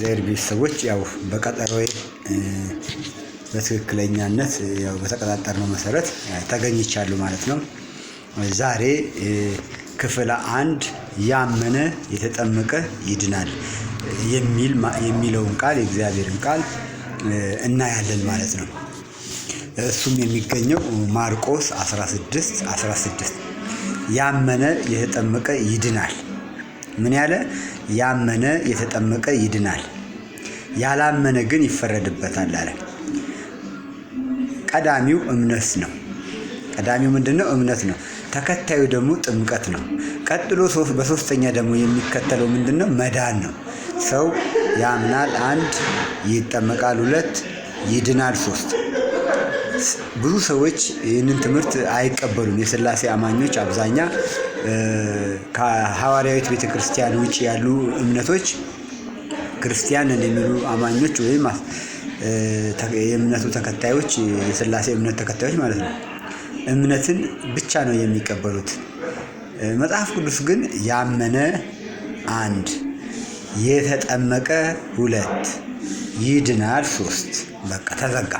የእግዚአብሔር ቤተሰቦች ያው በቀጠሮዬ በትክክለኛነት ያው በተቀጣጠርነው መሰረት ተገኝቻለሁ ማለት ነው። ዛሬ ክፍል 1 ያመነ የተጠመቀ ይድናል የሚለውን ቃል የእግዚአብሔርን ቃል እናያለን ማለት ነው። እሱም የሚገኘው ማርቆስ 16:16 ያመነ የተጠመቀ ይድናል። ምን ያለ? ያመነ የተጠመቀ ይድናል፣ ያላመነ ግን ይፈረድበታል አለ። ቀዳሚው እምነት ነው። ቀዳሚው ምንድነው? እምነት ነው። ተከታዩ ደግሞ ጥምቀት ነው። ቀጥሎ በሶስተኛ ደግሞ የሚከተለው ምንድነው? መዳን ነው። ሰው ያምናል 1 ይጠመቃል 2 ይድናል 3። ብዙ ሰዎች ይህንን ትምህርት አይቀበሉም። የሥላሴ አማኞች አብዛኛ ከሐዋርያዊት ቤተክርስቲያን ውጪ ያሉ እምነቶች ክርስቲያንን የሚሉ አማኞች ወይም የእምነቱ ተከታዮች የሥላሴ እምነት ተከታዮች ማለት ነው እምነትን ብቻ ነው የሚቀበሉት። መጽሐፍ ቅዱስ ግን ያመነ 1 የተጠመቀ 2 ይድናል 3 በቃ ተዘጋ።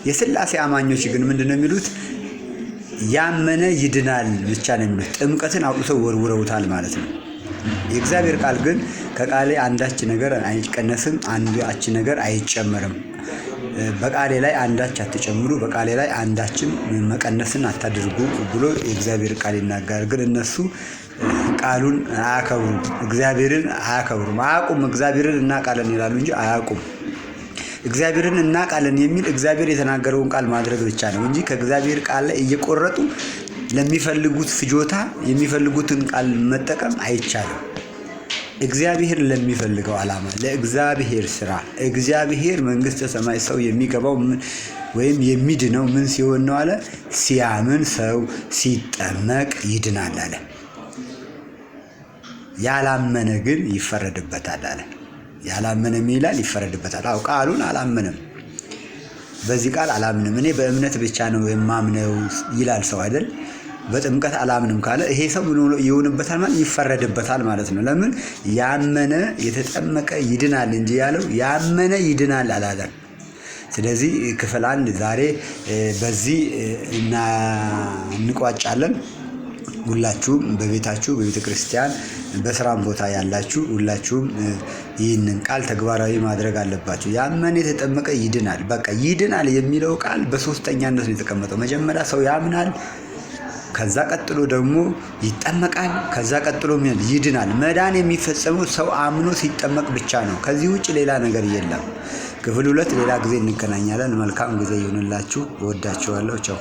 የሥላሴ አማኞች ግን ምንድነው የሚሉት? ያመነ ይድናል ብቻ ነው የሚሉት። ጥምቀትን አውጥተው ወርውረውታል ማለት ነው። የእግዚአብሔር ቃል ግን ከቃሌ አንዳች ነገር አይቀነስም፣ አንዳች ነገር አይጨመርም። በቃሌ ላይ አንዳች አትጨምሩ፣ በቃሌ ላይ አንዳችም መቀነስን አታድርጉ ብሎ የእግዚአብሔር ቃል ይናገራል። ግን እነሱ ቃሉን አያከብሩም፣ እግዚአብሔርን አያከብሩም። አያውቁም። እግዚአብሔርን እናውቃለን ይላሉ እንጂ አያውቁም። እግዚአብሔርን እናውቃለን የሚል እግዚአብሔር የተናገረውን ቃል ማድረግ ብቻ ነው እንጂ ከእግዚአብሔር ቃል ላይ እየቆረጡ ለሚፈልጉት ፍጆታ የሚፈልጉትን ቃል መጠቀም አይቻልም። እግዚአብሔር ለሚፈልገው ዓላማ፣ ለእግዚአብሔር ስራ፣ እግዚአብሔር መንግሥተ ሰማይ ሰው የሚገባው ወይም የሚድነው ምን ሲሆን ነው አለ? ሲያምን፣ ሰው ሲጠመቅ ይድናል አለ። ያላመነ ግን ይፈረድበታል አለ። ያላመነ ይላል ይፈረድበታል። አው ቃሉን አላመነም። በዚህ ቃል አላምንም እኔ በእምነት ብቻ ነው የማምነው ይላል ሰው አይደል? በጥምቀት አላምንም ካለ ይሄ ሰው ምን ይሆንበታል ማለት ይፈረድበታል ማለት ነው። ለምን? ያመነ የተጠመቀ ይድናል እንጂ ያለው ያመነ ይድናል አላለም። ስለዚህ ክፍል 1 ዛሬ በዚህ እንቋጫለን። ሁላችሁም በቤታችሁ በቤተክርስቲያን በስራም ቦታ ያላችሁ ሁላችሁም ይህንን ቃል ተግባራዊ ማድረግ አለባችሁ። ያመነ የተጠመቀ ይድናል። በቃ ይድናል የሚለው ቃል በሶስተኛነት ነው የተቀመጠው። መጀመሪያ ሰው ያምናል፣ ከዛ ቀጥሎ ደግሞ ይጠመቃል፣ ከዛ ቀጥሎ ይድናል። መዳን የሚፈጸመው ሰው አምኖ ሲጠመቅ ብቻ ነው። ከዚህ ውጭ ሌላ ነገር የለም። ክፍል 2 ሌላ ጊዜ እንገናኛለን። መልካም ጊዜ ይሁንላችሁ። እወዳችኋለሁ። ቻው።